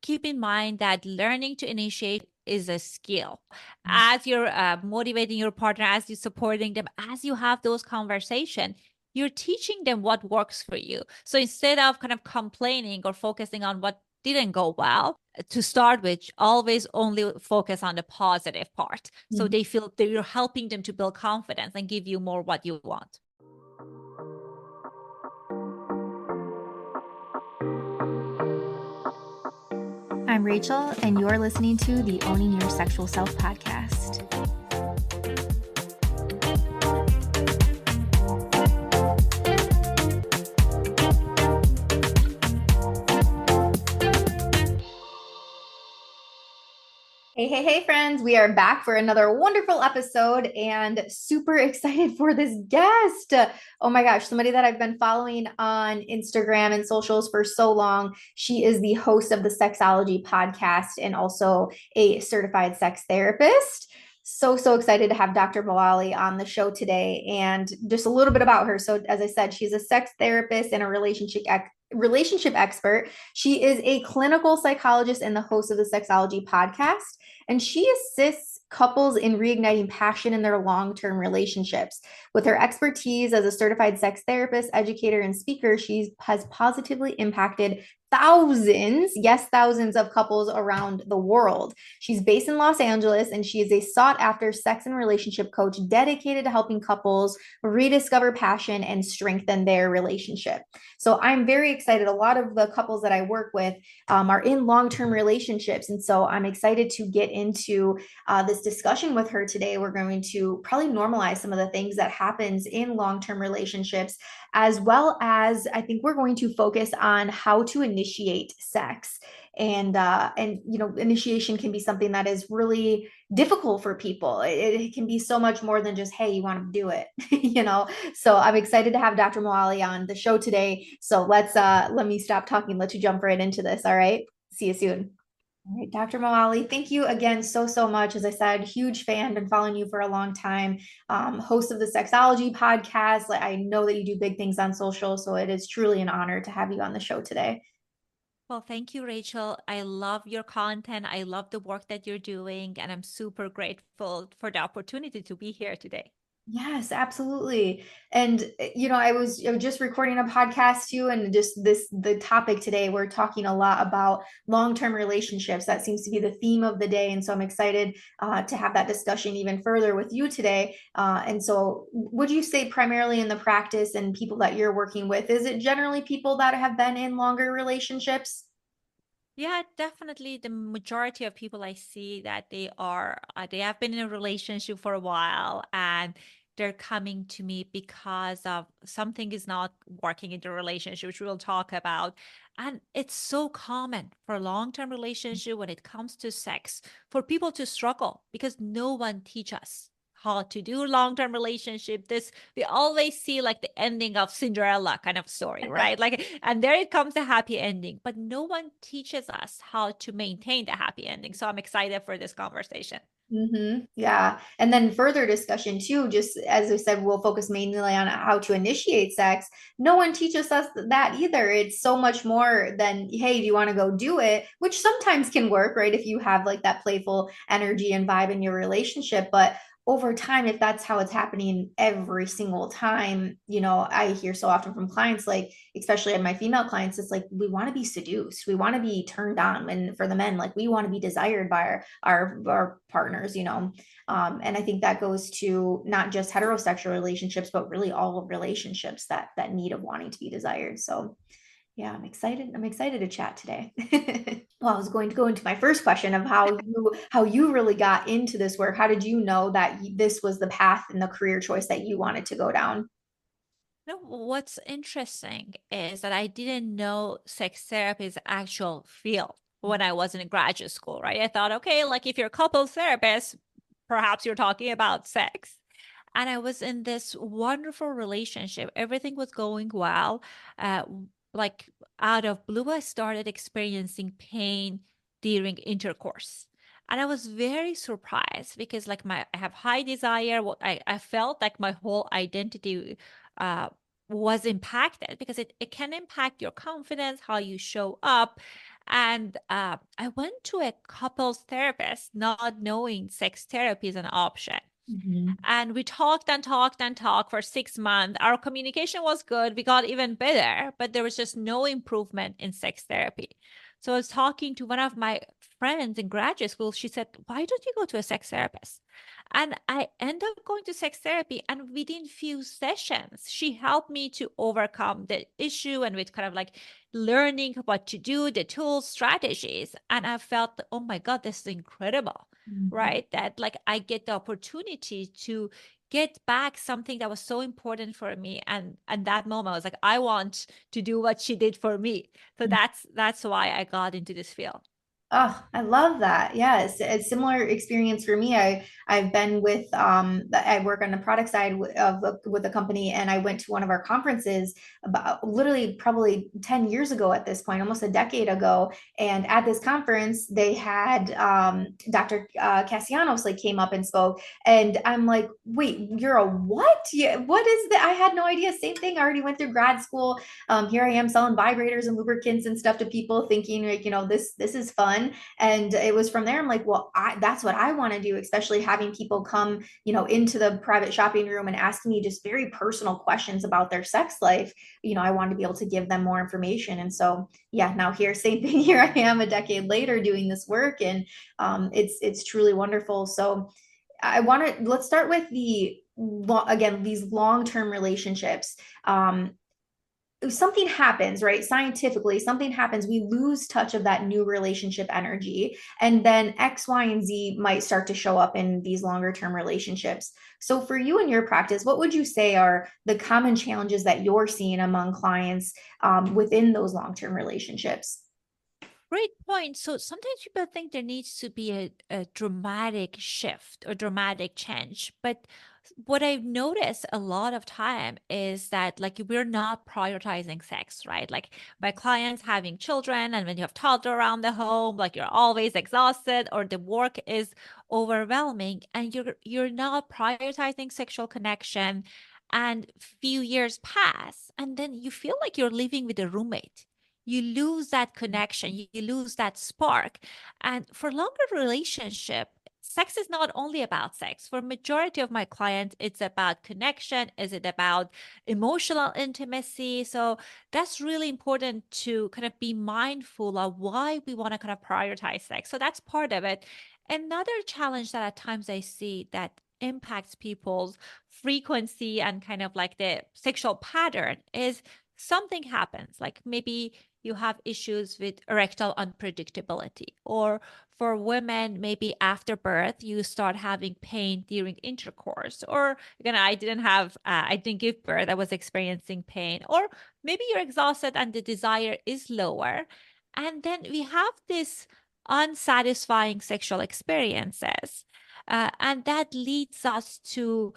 keep in mind that learning to initiate is a skill. As you're motivating your partner, as you're supporting them, as you have those conversations, you're teaching them what works for you. So instead of kind of complaining or focusing on what didn't go well, to start with, always only focus on the positive part. So Mhm. they feel that you're helping them to build confidence and give you more what you want. I'm Rachel, and you're listening to the Owning Your Sexual Self podcast. Hey, friends. We are back for another wonderful episode and super excited for this guest. Oh my gosh, somebody that I've been following on Instagram and socials for so long. She is the host of the Sexology Podcast and also a certified sex therapist. So excited to have Dr. Moali on the show today, and just a little bit about her. So, as I said, she's a sex therapist and a relationship expert. She is a clinical psychologist and the host of the Sexology Podcast, and she assists couples in reigniting passion in their long-term relationships. With her expertise as a certified sex therapist, educator, and speaker, she has positively impacted thousands, yes, thousands of couples around the world. She's based in Los Angeles, and she is a sought-after sex and relationship coach dedicated to helping couples rediscover passion and strengthen their relationship. So I'm very excited. A lot of the couples that I work with are in long-term relationships, and so I'm excited to get into this discussion with her today. We're going to probably normalize some of the things that happens in long-term relationships, as well as I think we're going to focus on how to initiate sex. And initiation can be something that is really difficult for people. It can be so much more than just, hey, you want to do it, So I'm excited to have Dr. Moali on the show today. So let me stop talking. Let's jump right into this. All right. See you soon. All right, Dr. Moali, thank you again so much. As I said, huge fan, been following you for a long time. Host of the Sexology Podcast. I know that you do big things on social, so it is truly an honor to have you on the show today. Well, thank you, Rachel. I love your content. I love the work that you're doing, and I'm super grateful for the opportunity to be here today. Yes, absolutely. And I was just recording a podcast too, and just the topic today, we're talking a lot about long-term relationships. That seems to be the theme of the day, and so I'm excited to have that discussion even further with you today. And so, would you say primarily in the practice and people that you're working with, is it generally people that have been in longer relationships? Yeah, definitely. The majority of people I see that they have been in a relationship for a while, and they're coming to me because of something is not working in the relationship, which we'll talk about. And it's so common for a long-term relationship when it comes to sex for people to struggle because no one teach us how to do long-term relationship. This we always see like the ending of Cinderella kind of story, right? Like, and there it comes a happy ending, but no one teaches us how to maintain the happy ending. So I'm excited for this conversation. Yeah. And then further discussion too, just as I said, we'll focus mainly on how to initiate sex. No one teaches us that either. It's so much more than, hey, do you want to go do it? Which sometimes can work, right? If you have like that playful energy and vibe in your relationship. But over time, if that's how it's happening every single time, I hear so often from clients, like, especially my female clients, it's like, we want to be seduced. We want to be turned on. And for the men, like, we want to be desired by our partners, and I think that goes to not just heterosexual relationships, but really all relationships, that need of wanting to be desired. So yeah, I'm excited to chat today. Well, I was going to go into my first question of how you really got into this work. How did you know that this was the path and the career choice that you wanted to go down? No, what's interesting is that I didn't know sex therapy is an actual field when I was in graduate school, right? I thought, okay, like if you're a couple therapist, perhaps you're talking about sex. And I was in this wonderful relationship. Everything was going well. Like out of blue, I started experiencing pain during intercourse. And I was very surprised because like I have high desire. What I felt like my whole identity was impacted because it can impact your confidence, how you show up. And I went to a couples therapist, not knowing sex therapy is an option. Mhm. And we talked and talked and talked for 6 months. Our communication was good. We got even better, but there was just no improvement in sex therapy. So I was talking to one of my friends in graduate school. She said, "Why don't you go to a sex therapist?" And I ended up going to sex therapy. And within few sessions, she helped me to overcome the issue and with kind of like learning what to do, the tools, strategies. And I felt, oh my God, this is incredible, Mhm. right? That like I get the opportunity to get back something that was so important for me. And that moment I was like, I want to do what she did for me. So that's why I got into this field. Oh, I love that. Yes, a similar experience for me. I've been with I work on the product side with a company, and I went to one of our conferences about literally probably 10 years ago at this point, almost a decade ago. And at this conference, they had Dr. Cassianos like came up and spoke, and I'm like, wait, you're a what? Yeah, what is that? I had no idea. Same thing. I already went through grad school. Here I am selling vibrators and lubricants and stuff to people, thinking like, this is fun. And it was from there, I'm like, well, that's what I want to do, especially having people come, into the private shopping room and ask me just very personal questions about their sex life. I wanted to be able to give them more information. And so, yeah, now here, same thing. Here I am a decade later doing this work, and it's truly wonderful. So let's start with again, these long-term relationships. Something happens, right? Scientifically, something happens. We lose touch of that new relationship energy. And then X, Y, and Z might start to show up in these longer term relationships. So, for you and your practice, what would you say are the common challenges that you're seeing among clients within those long term relationships? Great point. So sometimes people think there needs to be a dramatic shift or dramatic change. But what I've noticed a lot of time is that like we're not prioritizing sex, right? Like my clients having children, and when you have toddler around the home, like you're always exhausted or the work is overwhelming and you're not prioritizing sexual connection, and few years pass and then you feel like you're living with a roommate. You lose that connection, you lose that spark. And for longer relationship, sex is not only about sex. For majority of my clients, it's about connection. Is it about emotional intimacy? So that's really important to kind of be mindful of why we want to kind of prioritize sex. So that's part of it. Another challenge that at times I see that impacts people's frequency and kind of like the sexual pattern is something happens, like maybe you have issues with erectile unpredictability, or for women, maybe after birth, you start having pain during intercourse, or again, I didn't give birth, I was experiencing pain, or maybe you're exhausted and the desire is lower. And then we have this unsatisfying sexual experiences. And that leads us to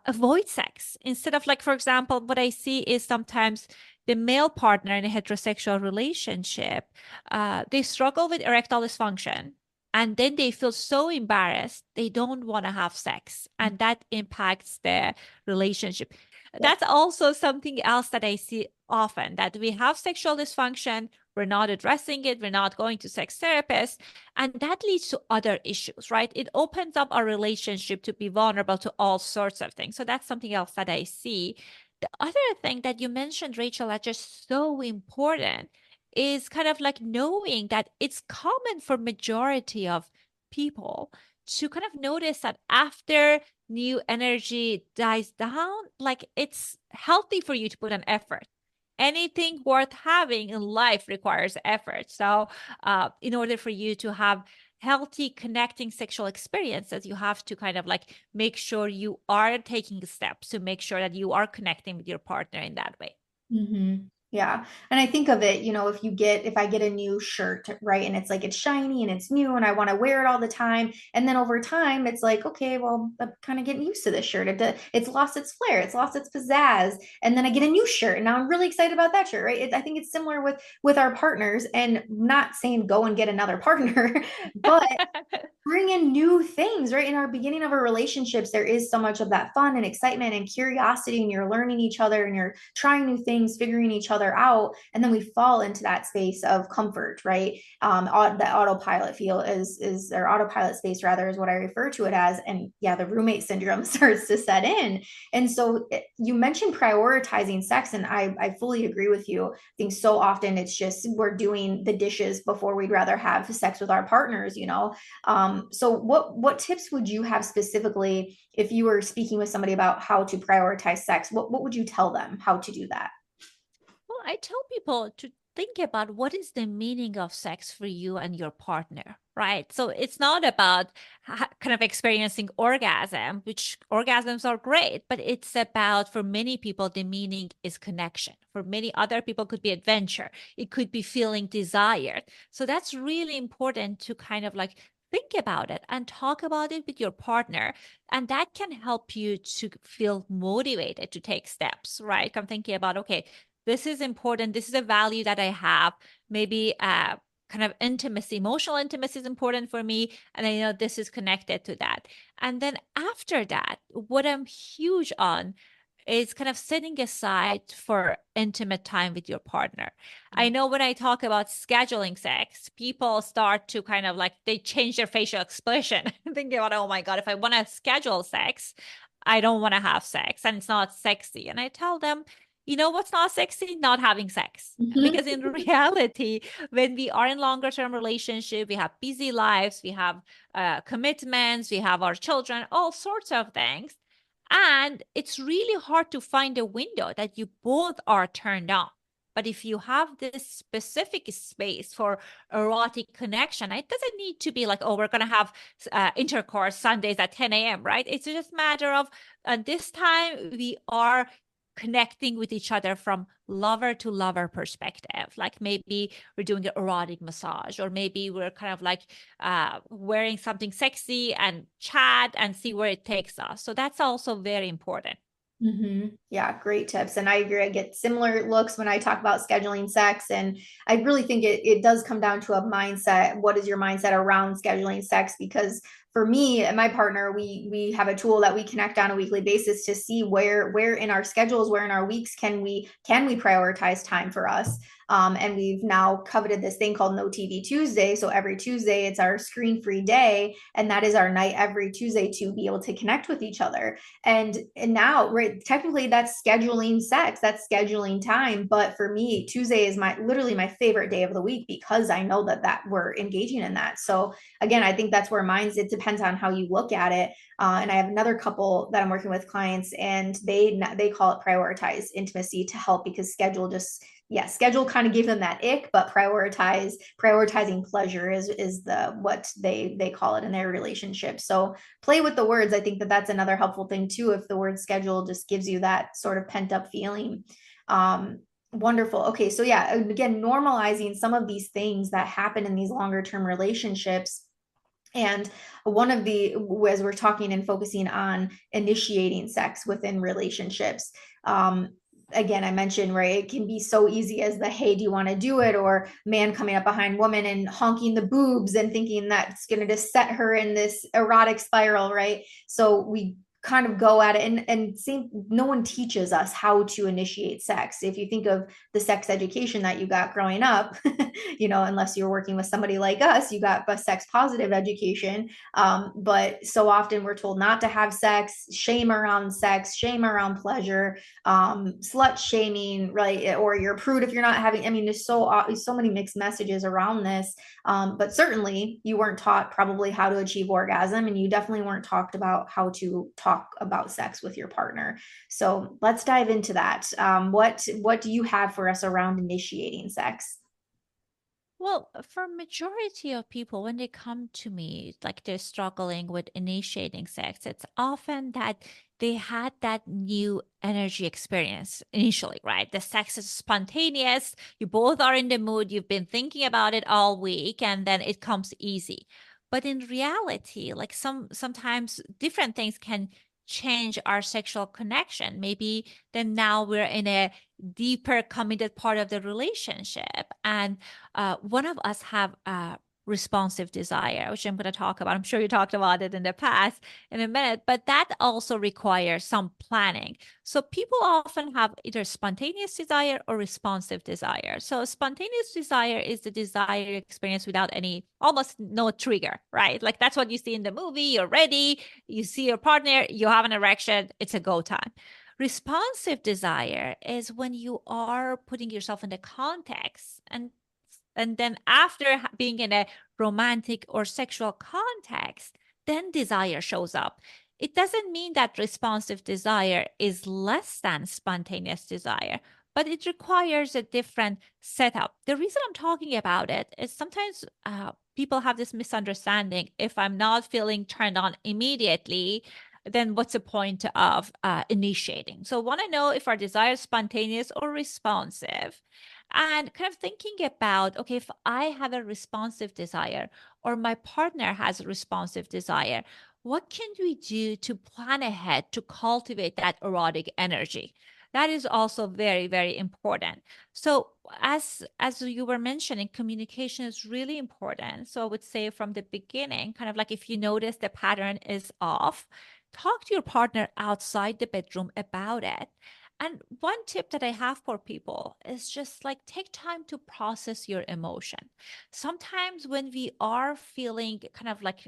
avoid sex instead of, like, for example, what I see is sometimes the male partner in a heterosexual relationship, they struggle with erectile dysfunction. And then they feel so embarrassed, they don't want to have sex. And that impacts their relationship. Yeah. That's also something else that I see often, that we have sexual dysfunction, we're not addressing it, we're not going to sex therapists, and that leads to other issues, right? It opens up our relationship to be vulnerable to all sorts of things. So that's something else that I see. The other thing that you mentioned, Rachel, that's just so important is kind of like knowing that it's common for majority of people to kind of notice that after new energy dies down, like it's healthy for you to put an effort. Anything worth having in life requires effort. So, in order for you to have healthy connecting sexual experiences, you have to kind of like make sure you are taking steps to make sure that you are connecting with your partner in that way. Mm-hmm. Yeah. And I think of it, if I get a new shirt, right, and it's like it's shiny and it's new and I want to wear it all the time. And then over time, it's like, okay, well, I'm kind of getting used to this shirt. It's lost its flair, it's lost its pizzazz. And then I get a new shirt and now I'm really excited about that shirt, right? I think it's similar with our partners, and not saying go and get another partner, but bring in new things, right? In our beginning of our relationships, there is so much of that fun and excitement and curiosity, and you're learning each other and you're trying new things, figuring each other other out, and then we fall into that space of comfort, right? The autopilot or autopilot space rather is what I refer to it as. And yeah, the roommate syndrome starts to set in. And so you mentioned prioritizing sex, and I fully agree with you. I think so often it's just we're doing the dishes before we'd rather have sex with our partners, so what tips would you have specifically if you were speaking with somebody about how to prioritize sex? What would you tell them how to do that? Well, I tell people to think about what is the meaning of sex for you and your partner, right? So it's not about kind of experiencing orgasm, which orgasms are great, but it's about, for many people, the meaning is connection. For many other people, could be adventure. It could be feeling desired. So that's really important to kind of like think about it and talk about it with your partner. And that can help you to feel motivated to take steps, right? I'm thinking about, okay, this is important. This is a value that I have. Maybe kind of intimacy, emotional intimacy is important for me. And I know this is connected to that. And then after that, what I'm huge on is kind of setting aside for intimate time with your partner. I know when I talk about scheduling sex, people start to kind of like, they change their facial expression, thinking about, oh my God, if I want to schedule sex, I don't want to have sex and it's not sexy. And I tell them, you know what's not sexy? Not having sex. Because in reality, when we are in longer term relationship, we have busy lives, we have commitments, we have our children, all sorts of things. And it's really hard to find a window that you both are turned on. But if you have this specific space for erotic connection, it doesn't need to be like, oh, we're going to have intercourse Sundays at 10 a.m., right? It's just a matter of this time we are connecting with each other from lover to lover perspective. Like maybe we're doing an erotic massage, or maybe we're kind of like wearing something sexy and chat and see where it takes us. So that's also very important. Yeah, great tips. And I agree. I get similar looks when I talk about scheduling sex. And I really think it does come down to a mindset. What is your mindset around scheduling sex? Because for me and my partner, we have a tool that we connect on a weekly basis to see where in our schedules, where in our weeks can we prioritize time for us. And we've now coveted this thing called No TV Tuesday. So every Tuesday, it's our screen-free day, and that is our night every Tuesday to be able to connect with each other. And now, right, technically that's scheduling sex, that's scheduling time. But for me, Tuesday is literally my favorite day of the week because I know that we're engaging in that. So again, I think that's where it depends on how you look at it. And I have another couple that I'm working with clients, and they call it prioritize intimacy to help, because schedule kind of gave them that ick, but prioritizing pleasure is what they call it in their relationship. So play with the words. I think that's another helpful thing too. If the word schedule just gives you that sort of pent up feeling. Wonderful. Okay. So yeah, again, normalizing some of these things that happen in these longer term relationships. And one of as we're talking and focusing on initiating sex within relationships, again, I mentioned, right, it can be so easy as the, hey, do you want to do it? Or man coming up behind woman and honking the boobs and thinking that's going to just set her in this erotic spiral, right? So we kind of go at it and see, no one teaches us how to initiate sex. If you think of the sex education that you got growing up, unless you're working with somebody like us, you got a sex positive education. But so often we're told not to have sex, shame around sex, shame around pleasure, slut shaming, right? Or you're a prude if you're not having, there's so many mixed messages around this. But certainly you weren't taught probably how to achieve orgasm, and you definitely weren't talked about how to talk about sex with your partner. So let's dive into that. What do you have for us around initiating sex? Well, for majority of people, when they come to me, like they're struggling with initiating sex, it's often that they had that new energy experience initially, right? The sex is spontaneous. You both are in the mood. You've been thinking about it all week, and then it comes easy. But in reality, like sometimes different things can change our sexual connection. Maybe then now we're in a deeper committed part of the relationship, and one of us have responsive desire, which I'm going to talk about. I'm sure you talked about it in the past in a minute, but that also requires some planning. So people often have either spontaneous desire or responsive desire. So spontaneous desire is the desire you experience without any, almost no trigger, right? Like that's what you see in the movie. You're ready, you see your partner, you have an erection, it's a go time. Responsive desire is when you are putting yourself in the context, and then after being in a romantic or sexual context, then desire shows up. It doesn't mean that responsive desire is less than spontaneous desire, but it requires a different setup. The reason I'm talking about it is sometimes people have this misunderstanding. If I'm not feeling turned on immediately, then what's the point of initiating? So want to know if our desire is spontaneous or responsive, and kind of thinking about, okay, if I have a responsive desire or my partner has a responsive desire, what can we do to plan ahead to cultivate that erotic energy? That is also very, very important. So as you were mentioning, communication is really important. So I would say from the beginning, kind of like if you notice the pattern is off, talk to your partner outside the bedroom about it. And one tip that I have for people is just like take time to process your emotion. Sometimes when we are feeling kind of like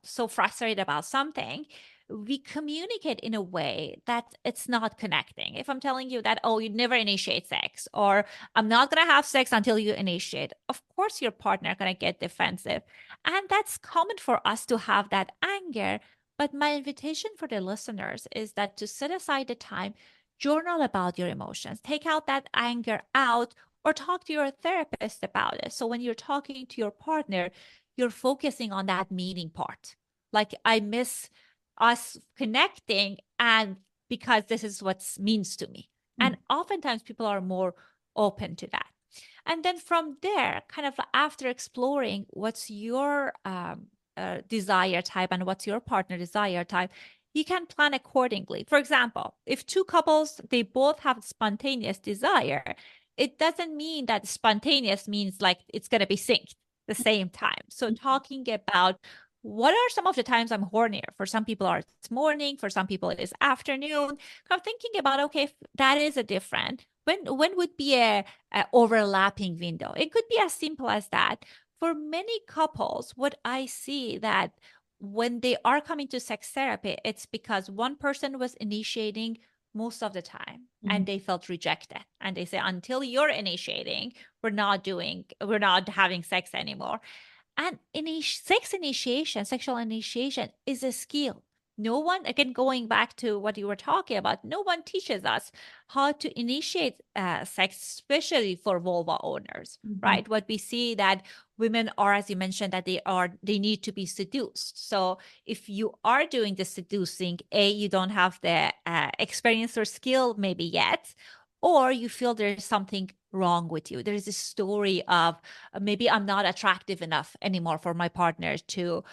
so frustrated about something, we communicate in a way that it's not connecting. If I'm telling you that, oh, you never initiate sex, or I'm not going to have sex until you initiate, of course your partner going to get defensive. And that's common for us to have that anger. But my invitation for the listeners is that to set aside the time, journal about your emotions, take out that anger out, or talk to your therapist about it. So when you're talking to your partner, you're focusing on that meaning part. Like, I miss us connecting, and because this is what means to me. And oftentimes people are more open to that. And then from there, kind of after exploring what's your desire type and what's your partner desire type, you can plan accordingly. For example, if two couples, they both have spontaneous desire, it doesn't mean that spontaneous means like it's going to be synced the same time. So talking about what are some of the times I'm hornier? For some people it's morning, for some people it is afternoon. Kind of thinking about, okay, if that is a different, when would be a overlapping window? It could be as simple as that. For many couples, what I see that when they are coming to sex therapy, it's because one person was initiating most of the time and they felt rejected. And they say, until you're initiating, we're not having sex anymore. And sexual initiation is a skill. No one, again, going back to what you were talking about, no one teaches us how to initiate sex, especially for vulva owners, right? What we see that women are, as you mentioned, that they need to be seduced. So if you are doing the seducing, you don't have the experience or skill maybe yet, or you feel there's something wrong with you. There is a story of maybe I'm not attractive enough anymore for my partner to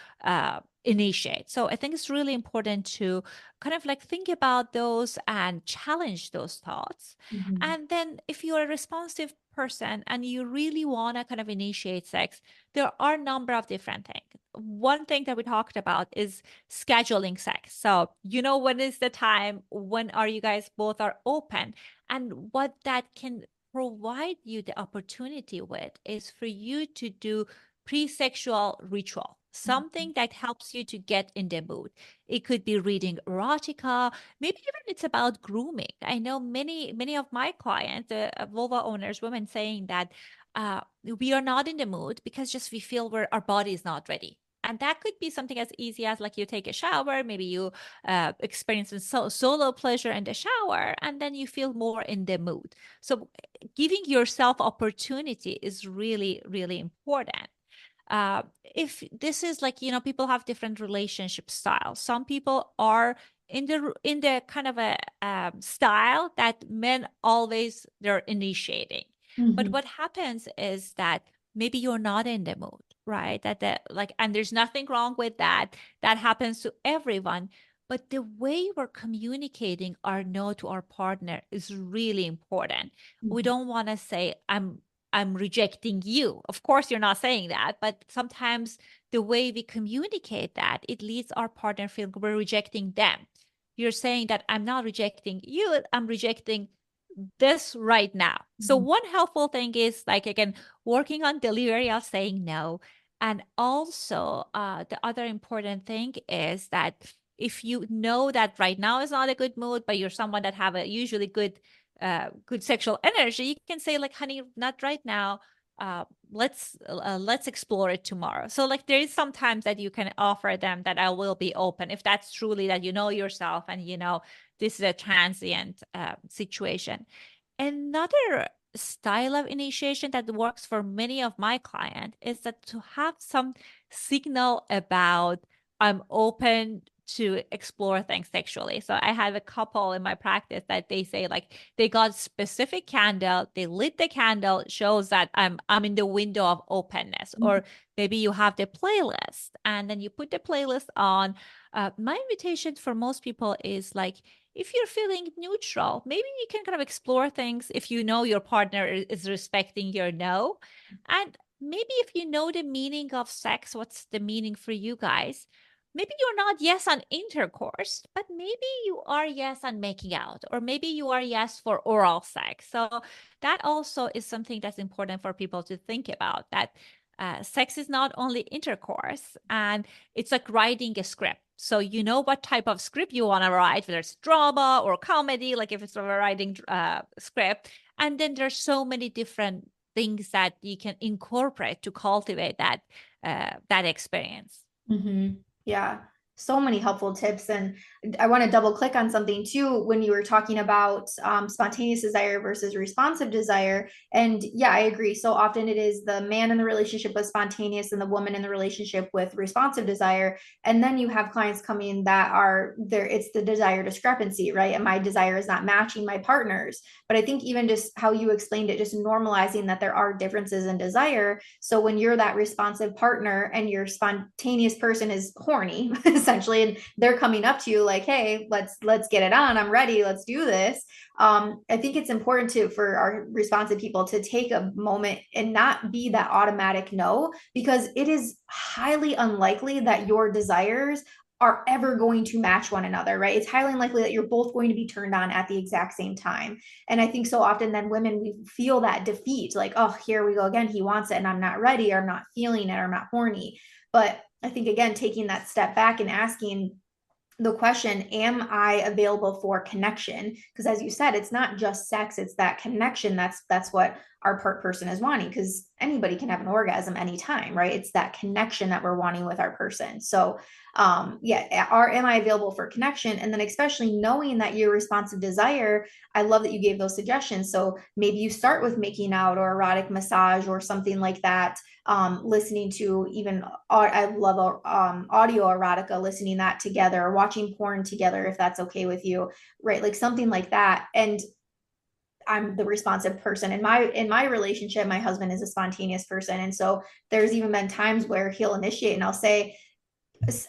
initiate. So I think it's really important to kind of like think about those and challenge those thoughts. And then if you're a responsive person and you really want to kind of initiate sex, there are a number of different things. One thing that we talked about is scheduling sex. So, when is the time? When are you guys both are open? And what that can provide you the opportunity with is for you to do pre-sexual ritual, something that helps you to get in the mood. It could be reading erotica, maybe even it's about grooming. I know many of my clients, vulva owners, women saying that we are not in the mood because just we feel our body is not ready. And that could be something as easy as like you take a shower, maybe you experience solo pleasure in the shower, and then you feel more in the mood. So giving yourself opportunity is really, really important. If this is like, people have different relationship styles. Some people are in the kind of a style that men always they're initiating. But what happens is that maybe you're not in the mood, right? And there's nothing wrong with that. That happens to everyone. But the way we're communicating our no to our partner is really important. We don't want to say, I'm I'm rejecting you. Of course, you're not saying that, but sometimes the way we communicate that, it leads our partner feeling we're rejecting them. You're saying that I'm not rejecting you, I'm rejecting this right now. So one helpful thing is, like, again, working on delivery of saying no. And also the other important thing is that if you know that right now is not a good mood, but you're someone that have a usually good sexual energy, you can say, like, honey, not right now. Let's explore it tomorrow. So, like, there is sometimes that you can offer them that I will be open, if that's truly that you know yourself and you know this is a transient situation. Another style of initiation that works for many of my clients is that to have some signal about I'm open to explore things sexually. So I have a couple in my practice that they say, like, they got specific candle, they lit the candle, shows that I'm in the window of openness. Or maybe you have the playlist and then you put the playlist on. My invitation for most people is, like, if you're feeling neutral, maybe you can kind of explore things if you know your partner is respecting your no. And maybe if you know the meaning of sex, what's the meaning for you guys? Maybe you're not yes on intercourse, but maybe you are yes on making out, or maybe you are yes for oral sex. So that also is something that's important for people to think about, that sex is not only intercourse, and it's like writing a script. So you know what type of script you want to write, whether it's drama or comedy, like if it's a writing script. And then there's so many different things that you can incorporate to cultivate that experience. Yeah, so many helpful tips. And I want to double click on something too when you were talking about spontaneous desire versus responsive desire. And yeah, I agree. So often it is the man in the relationship with spontaneous and the woman in the relationship with responsive desire. And then you have clients coming that are there, it's the desire discrepancy, right? And my desire is not matching my partner's. But I think even just how you explained it, just normalizing that there are differences in desire. So when you're that responsive partner and your spontaneous person is horny, essentially, and they're coming up to you like, hey, let's get it on, I'm ready, let's do this. I think it's important for our responsive people to take a moment and not be that automatic no, because it is highly unlikely that your desires are ever going to match one another, right? It's highly unlikely that you're both going to be turned on at the exact same time. And I think so often then women, we feel that defeat, like, oh, here we go again, he wants it and I'm not ready, or I'm not feeling it, or I'm not horny. But I think, again, taking that step back and asking the question, am I available for connection? Because as you said, it's not just sex, it's that connection. That's what our part person is wanting, because anybody can have an orgasm anytime, right? It's that connection that we're wanting with our person. So am I available for connection? And then especially knowing that your responsive desire, I love that you gave those suggestions. So maybe you start with making out or erotic massage or something like that. Listening to even, I love audio erotica, listening that together, or watching porn together, if that's okay with you, right? Like something like that. And I'm the responsive person in my relationship. My husband is a spontaneous person. And so there's even been times where he'll initiate and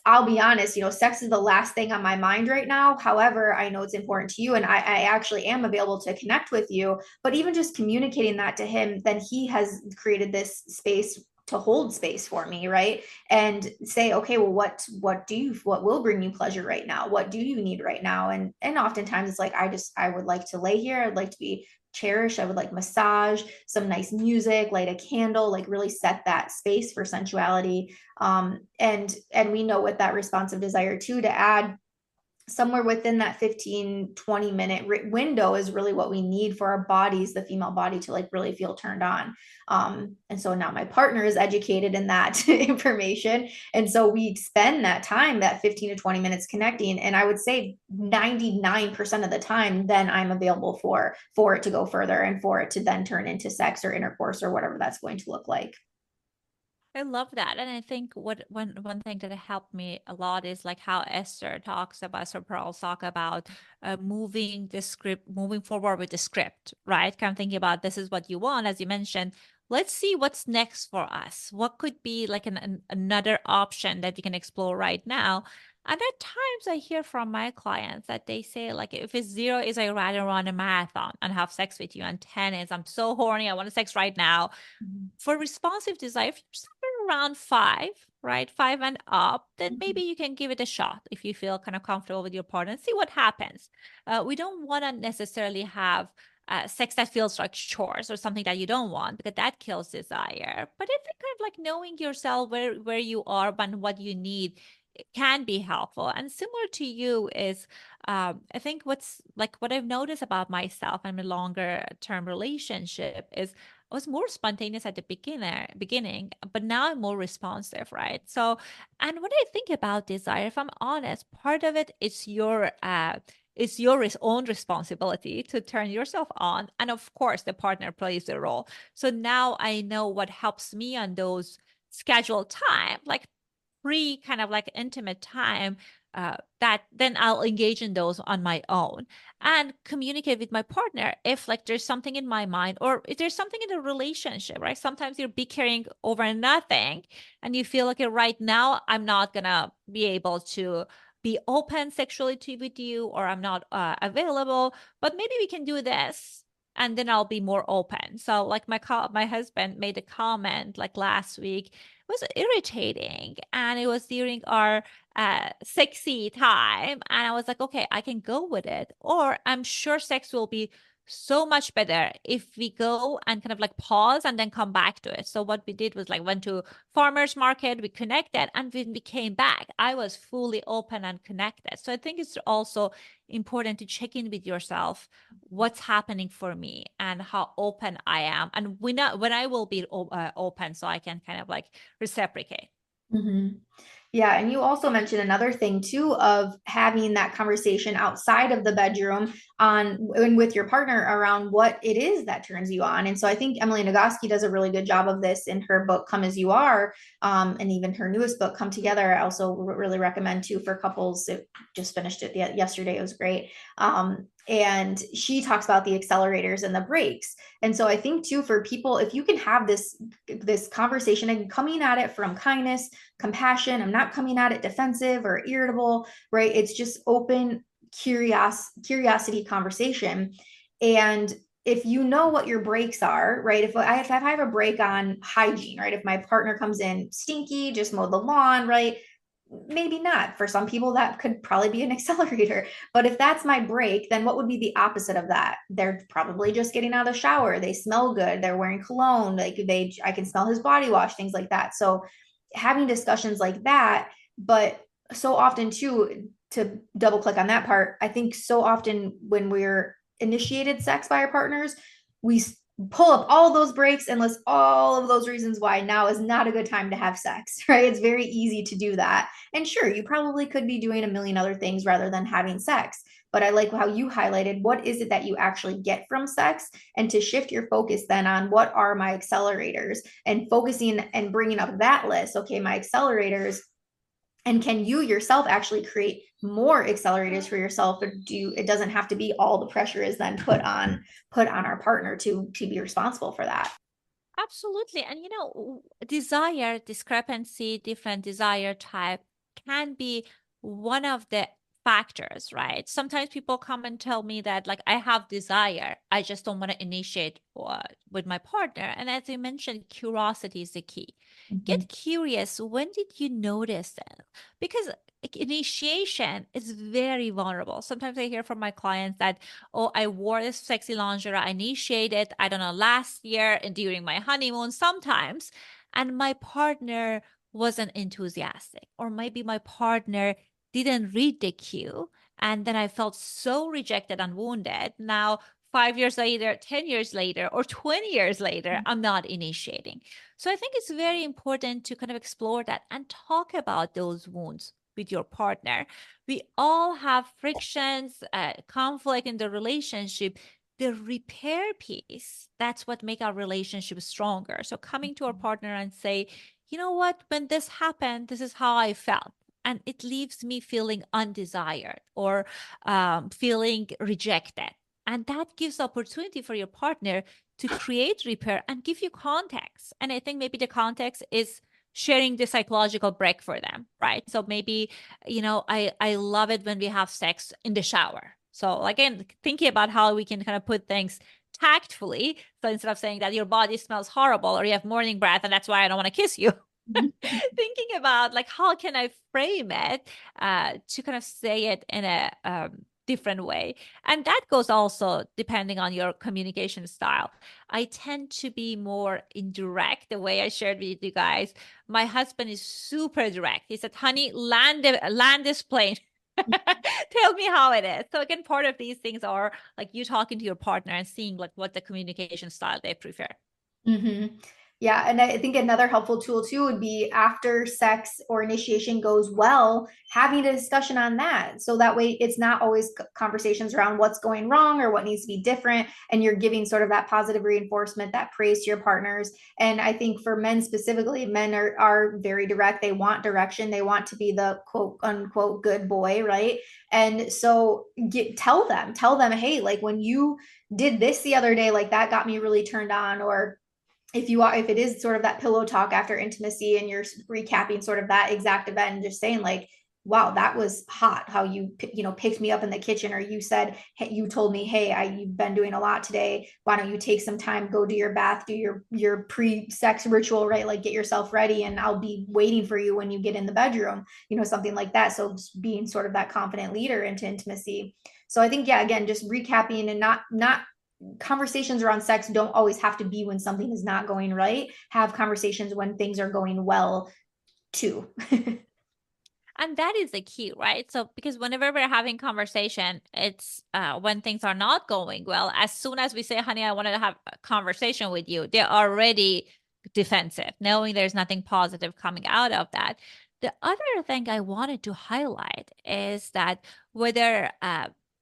I'll be honest, sex is the last thing on my mind right now. However, I know it's important to you and I actually am available to connect with you. But even just communicating that to him, then he has created this space to hold space for me, right? And say, okay, well, what will bring you pleasure right now? What do you need right now? And oftentimes it's like, I would like to lay here. I'd like to be cherished. I would like massage, some nice music, light a candle, like really set that space for sensuality. And we know with that responsive desire too, to add somewhere within that 15-20 minute window is really what we need for our bodies, the female body, to like really feel turned on. And so now my partner is educated in that information. And so we spend that time, that 15 to 20 minutes connecting. And I would say 99% of the time, then I'm available for it to go further and for it to then turn into sex or intercourse or whatever that's going to look like. I love that. And I think one thing that helped me a lot is like how Esther talks about, so Pearl talk about moving forward with the script, right? Kind of thinking about this is what you want, as you mentioned, let's see what's next for us. What could be like another option that we can explore right now? And at times I hear from my clients that they say, like, if it's 0 is I rather run a marathon and have sex with you, and 10 is I'm so horny, I want sex right now. For responsive desire, if you're somewhere around 5, right, 5 and up, then maybe you can give it a shot if you feel kind of comfortable with your partner and see what happens. We don't want to necessarily have sex that feels like chores or something that you don't want, because that kills desire. But I think kind of like knowing yourself, where you are and what you need, it can be helpful. And similar to you is, I think what I've noticed about myself and a longer term relationship is I was more spontaneous at the beginning, but now I'm more responsive, right? So, and when I think about desire, if I'm honest, part of it is your own responsibility to turn yourself on, and of course, the partner plays a role. So now I know what helps me on those scheduled time, like free kind of like intimate time, that then I'll engage in those on my own and communicate with my partner if like there's something in my mind, or if there's something in the relationship, right? Sometimes you're bickering over nothing and you feel like, right now I'm not gonna be able to be open sexually with you, or I'm not available, but maybe we can do this and then I'll be more open. So like my husband made a comment like last week, was irritating, and it was during our sexy time, and I was like, okay, I can go with it, or I'm sure sex will be so much better if we go and kind of like pause and then come back to it. So what we did was like went to farmers market, we connected, and when we came back, I was fully open and connected. So I think it's also important to check in with yourself, what's happening for me and how open I am, and when I will be open, so I can kind of like reciprocate. Yeah, and you also mentioned another thing too, of having that conversation outside of the bedroom and with your partner around what it is that turns you on. And so I think Emily Nagoski does a really good job of this in her book Come As You Are, and even her newest book Come Together. I also really recommend too for couples. It just finished it yesterday. It was great. And she talks about the accelerators and the brakes. And so I think too, for people, if you can have this conversation and coming at it from kindness, compassion, I'm not coming at it defensive or irritable, right? It's just open curiosity conversation. And if you know what your breaks are, right? If I have a break on hygiene, right? If my partner comes in stinky, just mowed the lawn, right? Maybe not. For some people, that could probably be an accelerator. But if that's my break, then what would be the opposite of that? They're probably just getting out of the shower. They smell good. They're wearing cologne. I can smell his body wash, things like that. So having discussions like that, but so often too, to double click on that part, I think so often when we're initiated sex by our partners, we pull up all those breaks and list all of those reasons why now is not a good time to have sex, right? It's very easy to do that. And sure, you probably could be doing a million other things rather than having sex. But I like how you highlighted what is it that you actually get from sex, and to shift your focus then on what are my accelerators, and focusing and bringing up that list. Okay, my accelerators, and can you yourself actually create more accelerators for yourself? Or it doesn't have to be all the pressure is then put on our partner to be responsible for that. Absolutely. And desire discrepancy, different desire type can be one of the factors, right? Sometimes people come and tell me that, like, I have desire, I just don't want to initiate with my partner. And as you mentioned, curiosity is the key. Get curious. When did you notice that? Because initiation is very vulnerable. Sometimes I hear from my clients that, oh, I wore this sexy lingerie, I initiated, I don't know, last year and during my honeymoon sometimes, and my partner wasn't enthusiastic, or maybe my partner didn't read the cue, and then I felt so rejected and wounded. Now 5 years later, 10 years later, or 20 years later, I'm not initiating. So I think it's very important to kind of explore that and talk about those wounds with your partner. We all have frictions, conflict in the relationship. The repair piece, that's what make our relationship stronger. So coming to our partner and say, you know what, when this happened, this is how I felt. And it leaves me feeling undesired, or feeling rejected. And that gives opportunity for your partner to create repair and give you context. And I think maybe the context is sharing the psychological break for them, right? So maybe, I love it when we have sex in the shower. So again, thinking about how we can kind of put things tactfully. So instead of saying that your body smells horrible or you have morning breath and that's why I don't want to kiss you, thinking about like, how can I frame it to kind of say it in a different way. And that goes also depending on your communication style. I tend to be more indirect, the way I shared with you guys. My husband is super direct. He said, honey, land this plane. Tell me how it is. So again, part of these things are like you talking to your partner and seeing like what the communication style they prefer. Mm-hmm. Yeah. And I think another helpful tool too would be after sex or initiation goes well, having a discussion on that. So that way it's not always conversations around what's going wrong or what needs to be different. And you're giving sort of that positive reinforcement, that praise to your partners. And I think for men specifically, men are very direct. They want direction. They want to be the quote unquote good boy, right? And so tell them, hey, like when you did this the other day, like that got me really turned on. Or if it is sort of that pillow talk after intimacy and you're recapping sort of that exact event and just saying like, wow, that was hot how you picked me up in the kitchen, or you said, hey, you told me, hey, you've been doing a lot today, why don't you take some time, go do your bath, do your pre-sex ritual, right? Like get yourself ready and I'll be waiting for you when you get in the bedroom, something like that. So just being sort of that confident leader into intimacy. So I think, yeah, again, just recapping and not conversations around sex don't always have to be when something is not going right. Have conversations when things are going well too. And that is the key, right? So because whenever we're having conversation, it's when things are not going well, as soon as we say, honey, I want to have a conversation with you, they're already defensive, knowing there's nothing positive coming out of that. The other thing I wanted to highlight is that whether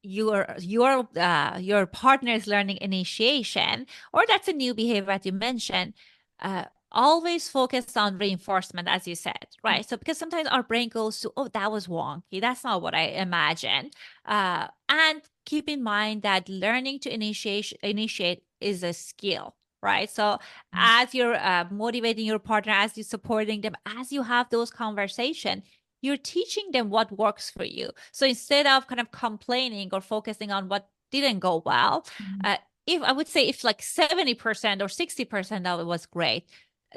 your partner is learning initiation, or that's a new behavior that you mentioned, always focus on reinforcement, as you said, right? So because sometimes our brain goes to, oh, that was wonky, that's not what I imagined. And keep in mind that learning to initiate is a skill, right? So as you're motivating your partner, as you're supporting them, as you have those conversations, you're teaching them what works for you. So instead of kind of complaining or focusing on what didn't go well, if I would say if like 70% or 60% of it was great,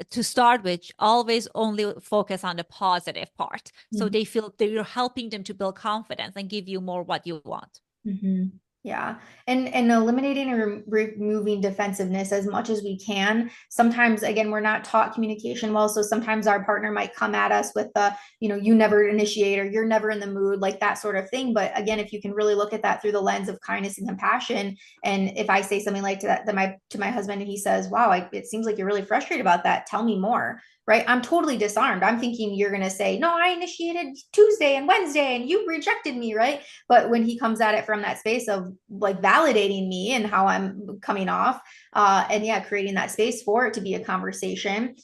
to start with, always only focus on the positive part. So they feel that you're helping them to build confidence and give you more what you want. Mm-hmm. Yeah. And eliminating and removing defensiveness as much as we can. Sometimes, again, we're not taught communication well. So sometimes our partner might come at us with the, you never initiate, or you're never in the mood, like that sort of thing. But again, if you can really look at that through the lens of kindness and compassion. And if I say something like to my husband and he says, wow, it seems like you're really frustrated about that, tell me more. Right. I'm totally disarmed. I'm thinking you're going to say, no, I initiated Tuesday and Wednesday and you rejected me. Right. But when he comes at it from that space of like validating me and how I'm coming off, and yeah, creating that space for it to be a conversation,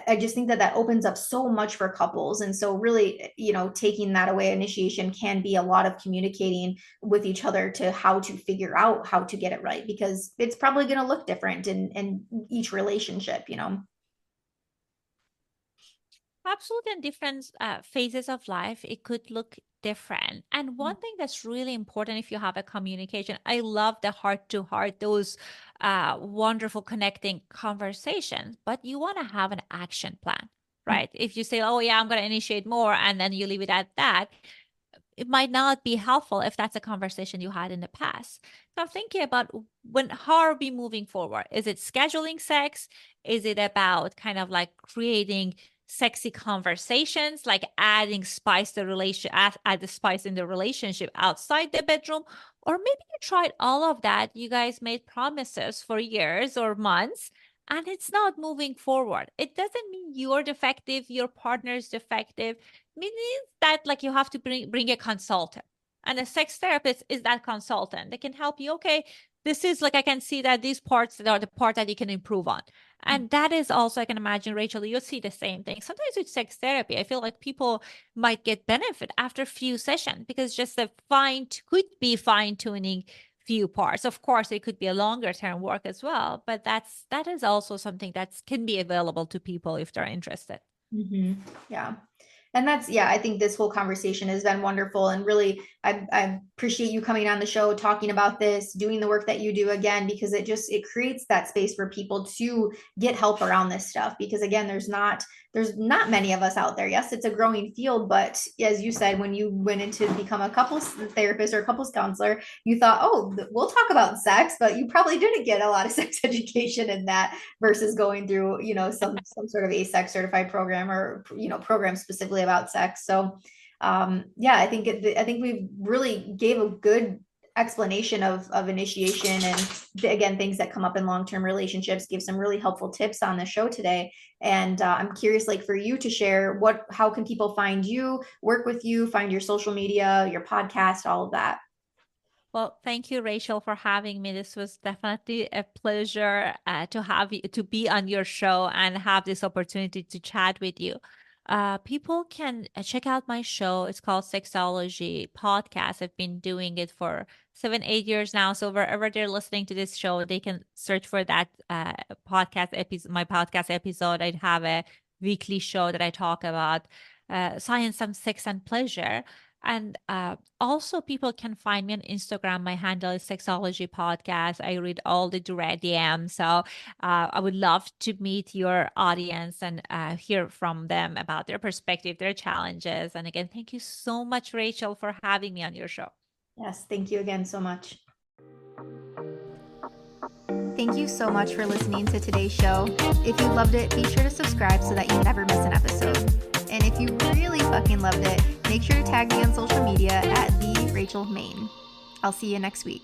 I just think that opens up so much for couples. And so really, taking that away, initiation can be a lot of communicating with each other to how to figure out how to get it right, because it's probably going to look different in each relationship, Absolutely, in different phases of life, it could look different. And one thing that's really important if you have a communication, I love the heart to heart, those wonderful connecting conversations, but you want to have an action plan, right? If you say, oh, yeah, I'm going to initiate more, and then you leave it at that, it might not be helpful if that's a conversation you had in the past. So thinking about how are we moving forward? Is it scheduling sex? Is it about kind of like creating sexy conversations, like adding spice to add the spice in the relationship outside the bedroom? Or maybe you tried all of that. You guys made promises for years or months, and it's not moving forward. It doesn't mean you're defective, your partner's defective. Means that like you have to bring a consultant, and a sex therapist is that consultant. They can help you. Okay, this is like, I can see that these parts are the part that you can improve on. And that is also, I can imagine, Rachel, you'll see the same thing. Sometimes with sex therapy, I feel like people might get benefit after a few sessions because just could be fine tuning few parts. Of course, it could be a longer term work as well, but that is also something that can be available to people if they're interested. Yeah. And that's, yeah, I think this whole conversation has been wonderful. And really, I appreciate you coming on the show, talking about this, doing the work that you do again, because it creates that space for people to get help around this stuff. Because again, there's not many of us out there. Yes, it's a growing field, but as you said, when you went into become a couples therapist or a couples counselor, you thought, oh, we'll talk about sex, but you probably didn't get a lot of sex education in that versus going through, some sort of ASEX certified program or, program specifically about sex. So, yeah, I think we really gave a good explanation of initiation and again, things that come up in long-term relationships, give some really helpful tips on the show today. And I'm curious, like, for you to share how can people find you, work with you, find your social media, your podcast, all of that. Well, thank you, Rachel, for having me. This was definitely a pleasure to have you, to be on your show and have this opportunity to chat with you. People can check out my show. It's called Sexology Podcast. I've been doing it for 7-8 years now. So wherever they're listening to this show, they can search for that podcast episode. My podcast episode. I'd have a weekly show that I talk about science, some sex, and pleasure. And also, people can find me on Instagram. My handle is Sexology Podcast. I read all the direct DMs. So I would love to meet your audience and hear from them about their perspective, their challenges. And again, thank you so much, Rachel, for having me on your show. Yes, thank you again so much. Thank you so much for listening to today's show. If you loved it, be sure to subscribe so that you never miss an episode. And if you really fucking loved it, make sure to tag me on social media at @TheRachelMain. I'll see you next week.